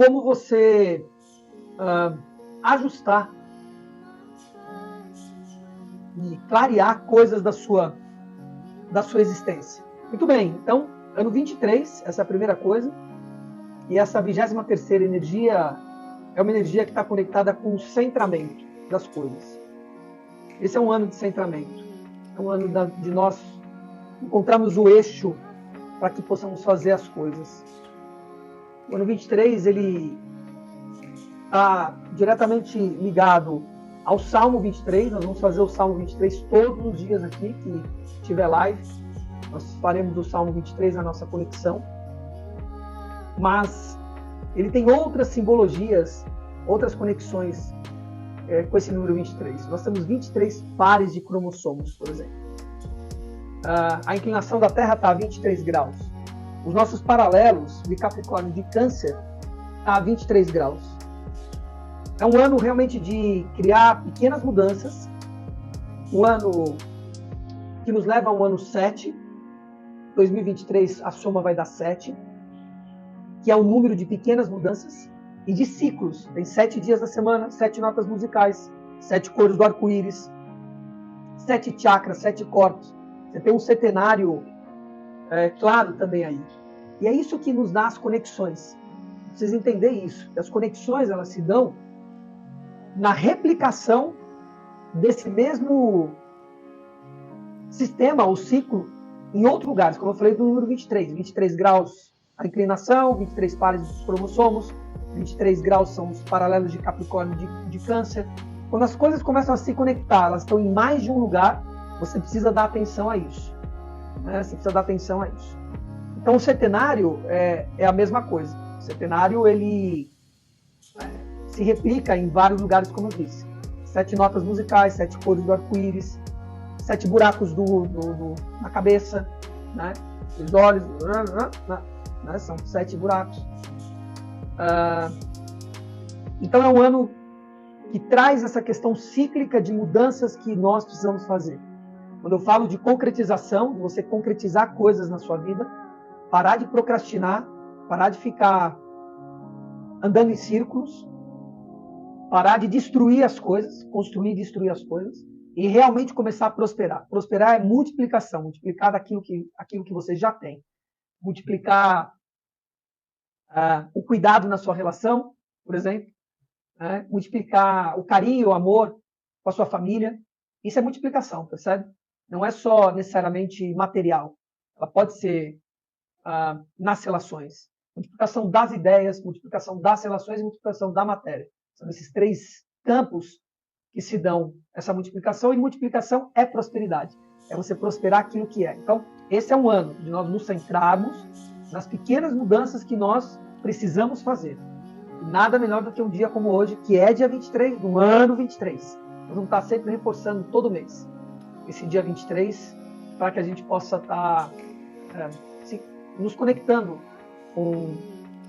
como você ajustar e clarear coisas da sua existência. Muito bem, então, ano 23, essa é a primeira coisa. E essa 23ª energia é uma energia que está conectada com o centramento das coisas. Esse é um ano de centramento. É um ano de nós encontrarmos o eixo para que possamos fazer as coisas. O ano 23, ele está diretamente ligado ao Salmo 23. Nós vamos fazer o Salmo 23 todos os dias aqui, que tiver live. Nós faremos o Salmo 23 na nossa conexão. Mas ele tem outras simbologias, outras conexões com esse número 23. Nós temos 23 pares de cromossomos, por exemplo. A inclinação da Terra está a 23 graus. Os nossos paralelos de Capricórnio e de Câncer está a 23 graus. É um ano realmente de criar pequenas mudanças. Um ano que nos leva a um ano 7. 2023, a soma vai dar 7. Que é o número de pequenas mudanças e de ciclos. Tem 7 dias da semana, 7 notas musicais, 7 cores do arco-íris, 7 chakras, 7 corpos. Você tem um centenário claro também aí. E é isso que nos dá as conexões. Vocês entenderem isso. As conexões, elas se dão na replicação desse mesmo sistema ou ciclo em outros lugares. Como eu falei do número 23. 23 graus a inclinação, 23 pares dos cromossomos, 23 graus são os paralelos de Capricórnio de Câncer. Quando as coisas começam a se conectar, elas estão em mais de um lugar, você precisa dar atenção a isso. Né? Você precisa dar atenção a isso. Então, o centenário é a mesma coisa. O centenário, ele se replica em vários lugares, como eu disse. 7 notas musicais, 7 cores do arco-íris, 7 buracos na cabeça, né? Os olhos, né? São 7 buracos. Então, é um ano que traz essa questão cíclica de mudanças que nós precisamos fazer. Quando eu falo de concretização, de você concretizar coisas na sua vida, parar de procrastinar, parar de ficar andando em círculos, parar de destruir as coisas, construir e destruir as coisas, e realmente começar a prosperar. Prosperar é multiplicação, multiplicar aquilo que você já tem. Multiplicar o cuidado na sua relação, por exemplo, né? Multiplicar o carinho, o amor com a sua família. Isso é multiplicação, percebe? Não é só necessariamente material. Ela pode ser nas relações. Multiplicação das ideias, multiplicação das relações e multiplicação da matéria. São esses 3 campos que se dão essa multiplicação, e multiplicação é prosperidade. É você prosperar aquilo que é. Então, esse é um ano de nós nos centrarmos nas pequenas mudanças que nós precisamos fazer. E nada melhor do que um dia como hoje, que é dia 23, do ano 23. Nós vamos estar sempre reforçando todo mês esse dia 23, para que a gente possa estar nos conectando com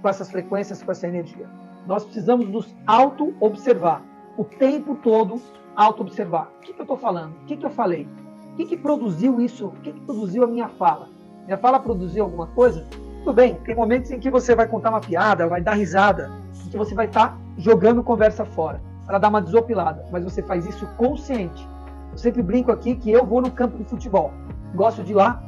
essas frequências, com essa energia. Nós precisamos nos auto-observar. O tempo todo, auto-observar. O que eu estou falando? O que eu falei? O que produziu isso? O que produziu a minha fala? Minha fala produziu alguma coisa? Tudo bem, tem momentos em que você vai contar uma piada, vai dar risada, em que você vai estar jogando conversa fora, para dar uma desopilada, mas você faz isso consciente. Eu sempre brinco aqui que eu vou no campo de futebol. Gosto de ir lá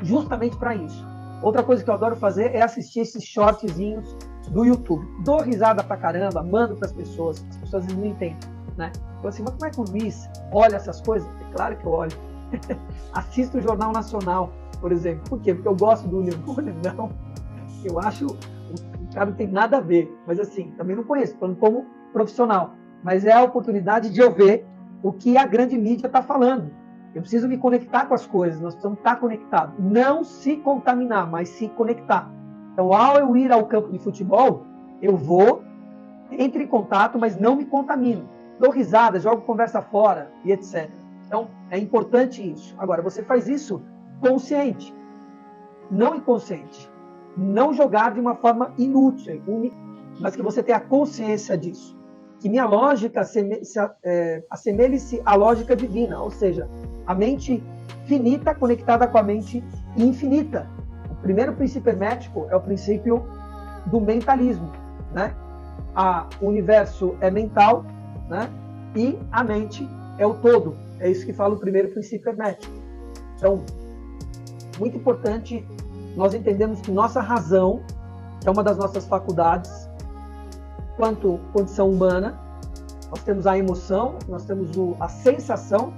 justamente para isso. Outra coisa que eu adoro fazer é assistir esses shortzinhos do YouTube. Dou risada pra caramba, mando para as pessoas às vezes não entendem, né? Eu assim, mas como é que o Luiz olha essas coisas? É claro que eu olho. Assisto o Jornal Nacional, por exemplo. Por quê? Porque eu gosto do William Bonner? Não. Eu acho o cara não tem nada a ver. Mas assim, também não conheço, falando como profissional. Mas é a oportunidade de eu ver o que a grande mídia está falando. Eu preciso me conectar com as coisas, nós precisamos estar conectados. Não se contaminar, mas se conectar. Então, ao eu ir ao campo de futebol, eu vou, entro em contato, mas não me contamino. Dou risada, jogo conversa fora e etc. Então, é importante isso. Agora, você faz isso consciente, não inconsciente. Não jogar de uma forma inútil, mas que você tenha consciência disso. Que minha lógica assemelhe-se à lógica divina, ou seja, a mente finita conectada com a mente infinita. O primeiro princípio hermético é o princípio do mentalismo. né? O universo é mental, né? E a mente é o todo. É isso que fala o primeiro princípio hermético. Então, muito importante nós entendemos que nossa razão, que é uma das nossas faculdades, quanto condição humana, nós temos a emoção, nós temos a sensação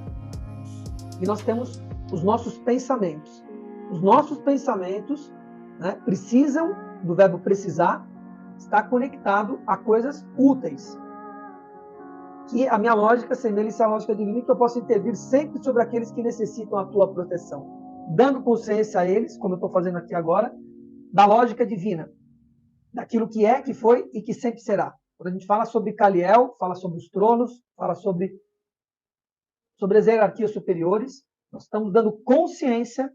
e nós temos os nossos pensamentos. Os nossos pensamentos, né, precisam, do verbo precisar, estar conectado a coisas úteis. Que a minha lógica semelha-se à lógica divina, que eu posso intervir sempre sobre aqueles que necessitam a tua proteção, dando consciência a eles, como eu estou fazendo aqui agora, da lógica divina, daquilo que é, que foi e que sempre será. Quando a gente fala sobre Kaliel, fala sobre os tronos, fala sobre as hierarquias superiores, nós estamos dando consciência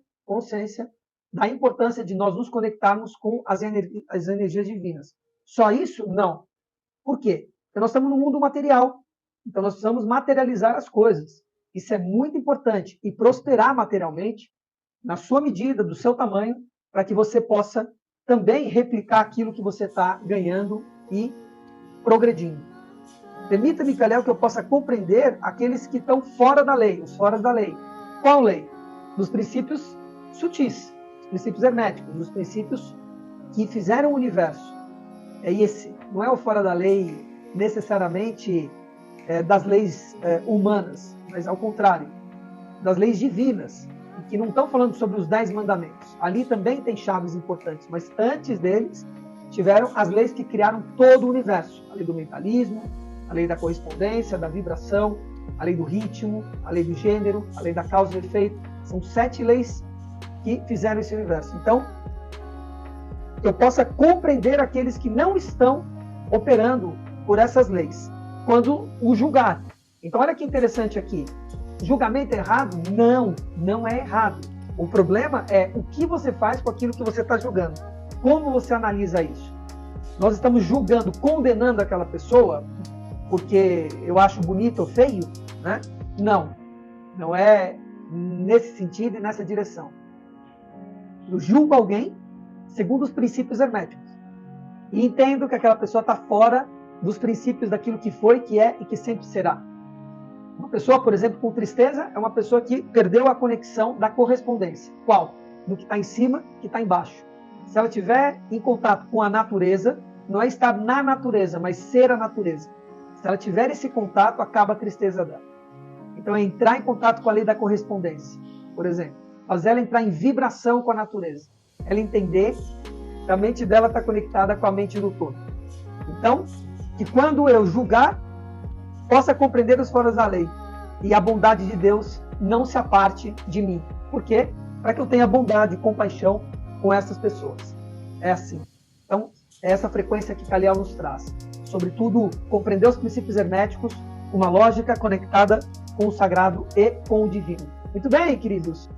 da importância de nós nos conectarmos com as energias divinas. Só isso? Não. Por quê? Porque nós estamos no mundo material. Então nós precisamos materializar as coisas. Isso é muito importante. E prosperar materialmente, na sua medida, do seu tamanho, para que você possa também replicar aquilo que você está ganhando e progredindo. Permita-me, Kaliel, que eu possa compreender aqueles que estão fora da lei, os fora da lei. Qual lei? Dos princípios sutis, dos princípios herméticos, dos princípios que fizeram o universo. É esse. Não é o fora da lei necessariamente das leis humanas, mas ao contrário, das leis divinas, que não estão falando sobre os 10 mandamentos. Ali também tem chaves importantes, mas antes deles tiveram as leis que criaram todo o universo. A lei do mentalismo, a lei da correspondência, da vibração, a lei do ritmo, a lei do gênero, a lei da causa e efeito. São 7 leis que fizeram esse universo. Então, eu possa compreender aqueles que não estão operando por essas leis, quando o julgar. Então, olha que interessante aqui. Julgamento é errado? Não, não é errado. O problema é o que você faz com aquilo que você está julgando. Como você analisa isso? Nós estamos julgando, condenando aquela pessoa porque eu acho bonito ou feio, né? Não, não é nesse sentido e nessa direção. Eu julgo alguém segundo os princípios herméticos e entendo que aquela pessoa está fora dos princípios daquilo que foi, que é e que sempre será. Uma pessoa, por exemplo, com tristeza é uma pessoa que perdeu a conexão da correspondência. Qual? No que está em cima, que está embaixo. Se ela estiver em contato com a natureza, não é estar na natureza, mas ser a natureza. Se ela tiver esse contato, acaba a tristeza dela. Então, é entrar em contato com a lei da correspondência, por exemplo. Fazer ela entrar em vibração com a natureza. Ela entender que a mente dela está conectada com a mente do todo. Então, que quando eu julgar, possa compreender os fora da lei. E a bondade de Deus não se aparte de mim. Por quê? Para que eu tenha bondade e compaixão com essas pessoas. É assim. Então, é essa frequência que Kaliel nos traz. Sobretudo, compreender os princípios herméticos, uma lógica conectada com o sagrado e com o divino. Muito bem, queridos.